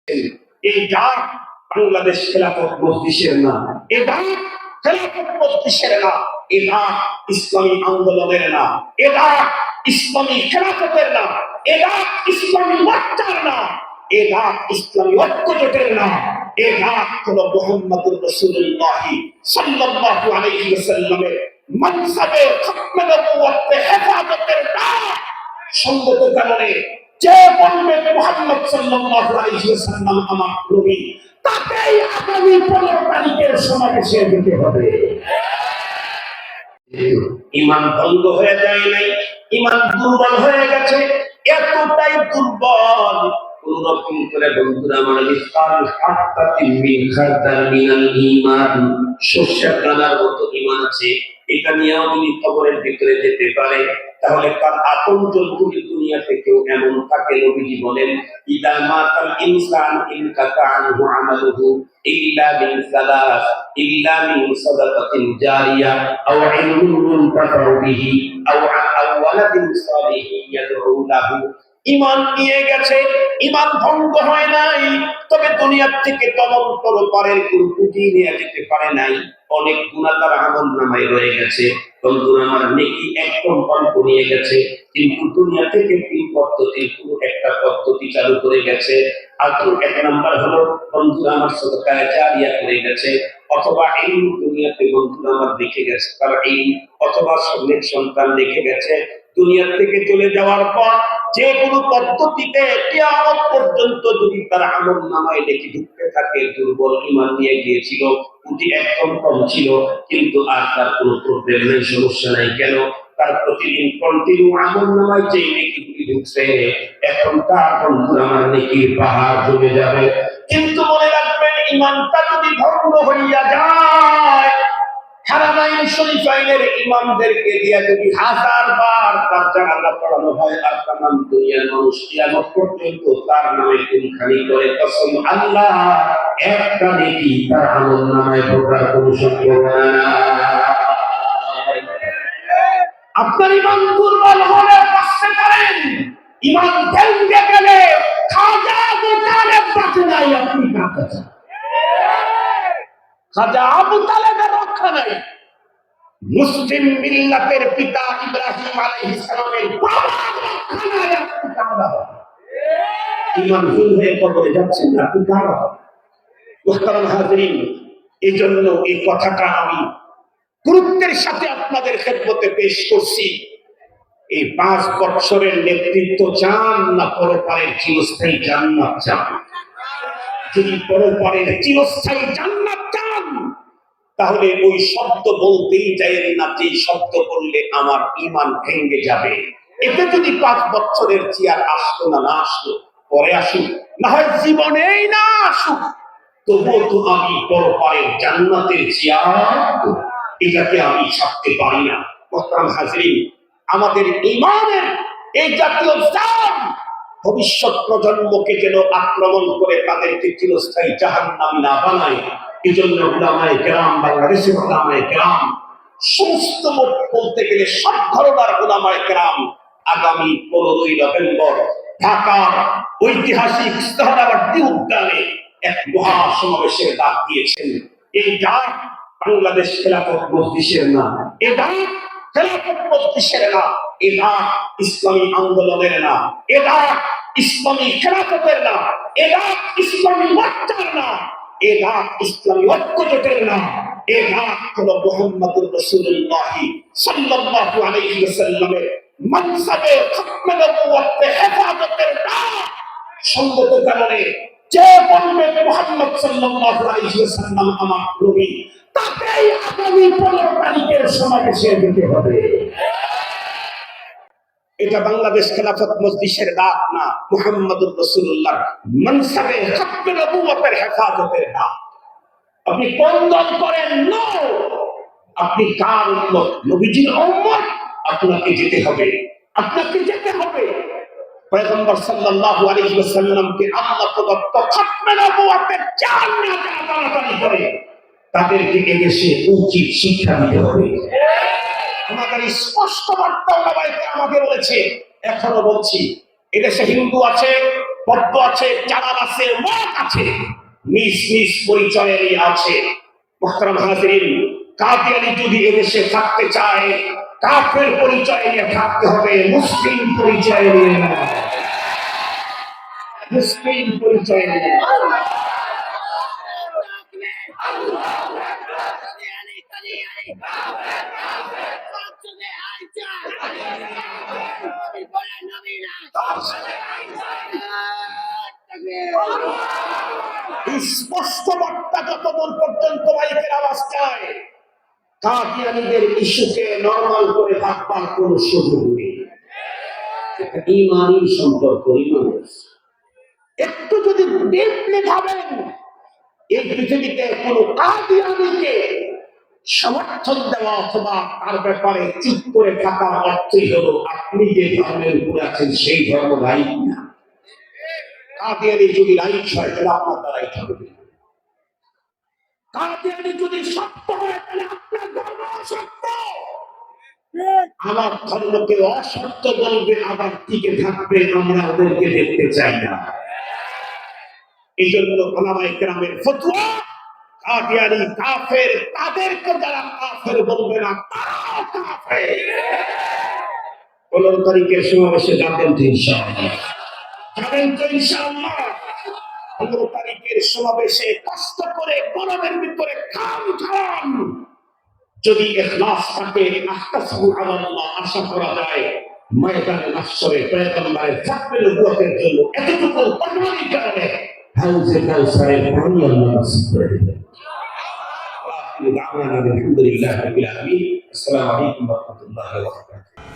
এই ডাক বাংলাদেশ খেলাফত মজলিসের না, এই ডাক খেলাফত মজলিসের না, এই ডাক ইসলামী আন্দোলনের না, এই ডাক ইসলামী খেলাফতের না, এই ডাক ইসলামী বাচ্চার না, এই ডাক ইসলামী ঐক্যজোটের না, এই ডাক হলো মুহাম্মদুর রাসূলুল্লাহ সাল্লাল্লাহু আলাইহি ওয়াসাল্লামের মানসাবে খতমে নবুওয়াতে হেফাজতের ডাক। সঙ্গত কারণে যে বলবে মুহাম্মদ সাল্লাল্লাহু আলাইহি ওয়াসাল্লাম আমার নবী, তাকেই আগামী 15 তারিখের সমাবেশে যেতে হবে। ঈমান ভঙ্গ হয়ে যায় নাই, ঈমান দুর্বল হয়ে গেছে, এতটাই দুর্বল কোন রকম করে বন্ধুরা আমার ইসলাম হাত্তাতিন মিন খারদাল মিনাল ঈমান, শস্যের দানার মতো ঈমান আছে। এটা নিয়ে যদি কবরের ভিতরে যেতে পারে তাহলে তার আপনজন যদি দুনিয়া থেকেও এমন থাকে, নবীজি বলেন ইদা মাতাল ইনসান ইনকাতা আনহু আমালুহু ইল্লা মিন সালাস, ইল্লা মিন সাদাকাতিন জারিয়া আও ইলমিন ইনতাফাউ বিহি আও ওয়ালাদিন সালিহিন ইয়াদউ লাহু। ঈমান নিয়ে গেছে, ঈমান ভঙ্গ হয় নাই, তবে দুনিয়া থেকে তদন্তর পারের কোনো পুঁজি নিয়ে যেতে পারে নাই। অনেক গুনাহ তার আমলনামায় রয়ে গেছে। বন্ধুরা আমার, নেকি একদম অল্প নিয়ে গেছে, কিন্তু দুনিয়া থেকে 3 পদ্ধতির কোনো একটা পদ্ধতি চালু করে গেছে। আর এক নাম্বার হলো বন্ধুরা আমার সাদাকা জারিয়া করে গেছে, অথবা এই দুনিয়াতে বন্ধুরা আমার দেখে গেছে তার এই, অথবা সন্তান সন্তান দেখে গেছে দুনিয়া থেকে চলে যাওয়ার পর যে কোনো পদ্ধতিতে কিয়ামত পর্যন্ত যদি তার আমলনামায় লেখি ঢুকতে থাকে দুর্বল ঈমান নিয়ে গিয়েছিল, পুঁজি একদম কম ছিল, কিন্তু আর তার কোনো প্রবলেম নেই, সমস্যা নাই। কেন? তার প্রতিদিন কন্টিনিউ আমলনামায় যে নেকিগুলি ঢুকছে, এখন তার বন্ধুরা আমার নেকির পাহাড় জমে যাবে। কিন্তু মনে রাখবেন, ঈমানটা যদি ভঙ্গ হইয়া যায়, হারামাইন শরীফাইনের ইমামদেরকে দিয়ে যদি 1000 বার তার জানাজা পড়ানো হয় আর তামাম দুনিয়ার মানুষ কিয়ামত পর্যন্ত তার নামে খুনখানি করে, কসম আল্লাহ, একটা নেকি তার আমলনামায় ঢোকার কোনো সম্ভাবনা নাই। আপনার ঈমান দুর্বল হলে বাঁচতে পারেন, ঈমান ভেঙে গেলে খাজা আবু তালেব বাঁচে নাই, আপনি কাকে চান? খাজা আবু তালেবের রক্ষা নাই। মুসলিম মিল্লাতের পিতা ইব্রাহিম আলাইহিস সালামের বাবার রক্ষা নাই, আপনি কারা? ঈমানহীন হয়ে কবরে যাচ্ছেন, আপনি কারা? মুহতারাম হাজিরিন, এজন্য এই কথাটা আমি গুরুত্বের সাথে আপনাদের খেদমতে পেশ করছি। এই 5 বছরের নেতৃত্ব চান না পরপারের চিরস্থায়ী জান্নাত চান? যদি পরপারের চিরস্থায়ী জান্নাত চান, তাহলে ওই শব্দ বলতেই যাইয়েন না যে শব্দ বললে আমার ঈমান ভেঙে যাবে। এতে যদি 5 বছরের চেয়ার আসতো না আসতো, পরে আসুক, না হয় জীবনেই না আসুক, তবুও তো আমি পরপারের জান্নাতের চেয়ার, এটাকে আমি ছাড়তে পারি না। মুহতারাম হাজিরিন, আমাদের ঈমানের এই জাতীয় জাম ভবিষ্যৎ প্রজন্মকে যেন আক্রমণ করে তাদেরকে চিরস্থায়ী জাহান্নামী না বানায়, এজন্য উলামায়ে কেরাম, বাংলাদেশের উলামায়ে কেরাম, সমস্ত বলতে গেলে সব ধরনের উলামায়ে কেরাম আগামী 15ই নভেম্বর ঢাকার ঐতিহাসিক ইস্তাহারাবাদী উদ্যানে এক মহা সমাবেশের ডাক দিয়েছেন। এই ডাক বাংলাদেশ খেলাফত মজলিসের না, এই ডাক খেলাফত মজলিসের না, এই ডাক ইসলামী আন্দোলনের না, এই ডাক ইসলামী খেলাফতের না, এই ডাক ইসলামী বাচ্চার না, এই ডাক ইসলামী ঐক্যজোটের না, এই ডাক হলো মুহাম্মদুর রাসূলুল্লাহ সাল্লাল্লাহু আলাইহি ওয়াসাল্লামের মানসাবে খতমে নবুওয়াতে হেফাজতের ডাক। সঙ্গত কারণে যে বলবে মুহাম্মদ সাল্লাল্লাহু আলাইহি ওয়াসাল্লাম আমার নবী, তাকেই আগামী 15 তারিখের সমাবেশে যেতে হবে। এটা বাংলাদেশ খেলাফত মজলিসের ডাক না, মুহাম্মদুর রাসূলুল্লাহর মানসাবে খতমে নবুওয়াতের হেফাজতের ডাক। আপনি কোন দল করেন? নো, আপনি কার উম্মত? নবীজির উম্মত। আপনাকে যেতে হবে, আপনাকে যেতে হবে। পয়গম্বর সাল্লাল্লাহু আলাইহি ওয়াসাল্লামকে আল্লাহ প্রদত্ত খতমে নবুওয়াতের চাল না জানাজানি করে তাদেরকে এদেশে উচিত শিক্ষা দিতে হবে। আমাদের স্পষ্ট বার্তা আমাকে বলেছে, এখনো বলছি, এদেশে হিন্দু আছে, পদ্ম আছে, চালাল আছে, মদ আছে, নিজ নিজ পরিচয়েরই আছে। মুহতারাম হাজিরিন, কাদিয়ানী যদি এদেশে থাকতে চায়, কাফের পরিচয় নিয়ে থাকতে হবে, মুসলিম পরিচয় নিয়ে নয়। মুসলিম পরিচয় নিয়ে। স্পষ্ট বার্তা যতদূর পর্যন্ত মাইকের আওয়াজ যায়, কাদিয়ানীদের ইস্যুকে নরমাল করে থাকবার কোন সুযোগ নেই। ইমানি সম্পর্ক, ইমানের একটু যদি ডিপলি ভাবেন, এই পৃথিবীতে কোন কাদিয়ানীকে সমর্থন দেওয়া অথবা তার ব্যাপারে চুপ করে থাকা অর্থই হলো আপনি যে ধর্মের উপর আছেন সেই ধর্ম রাইট না। কাদিয়ানী যদি রাইট হয় তাহলে আপনার দ্বারাই থাকবে। কাদিয়ানী যদি সত্য হয় তাহলে আপনার ধর্ম অসত্য। আমার ধর্মকে অসত্য বলবে, আবার টিকে থাকবে, আমরা ওদেরকে দেখতে চাই না। এই জন্য ওলামায়ে কেরামের ফতোয়া, কাদিয়ানী কাফের, তাদেরকে যারা কাফের বলবে না তারাও কাফের। 15 তারিখের সমাবেশে যাবেন তো ইনশাআল্লাহ, যাবেন তো ইনশাআল্লাহ। 15 তারিখের সমাবেশে কষ্ট করে গরমের ভিতরে খান খান, যদি ইখলাস থাকে, আহতাসিবু আলাল্লাহ, আশা করা যায় ময়দানে মাহশরে পয়গম্বরের ফাতরে নবুয়তের জন্য এতটুকু তরবারির কারণে হাউজে কাউসারের পানি আল্লাহ নসিব করে দিবেন। আলহামদুলিল্লাহ রাব্বিল আলামিন। আসসালামু আলাইকুম ওয়া রাহমাতুল্লাহি ওয়া বারাকাতুহু।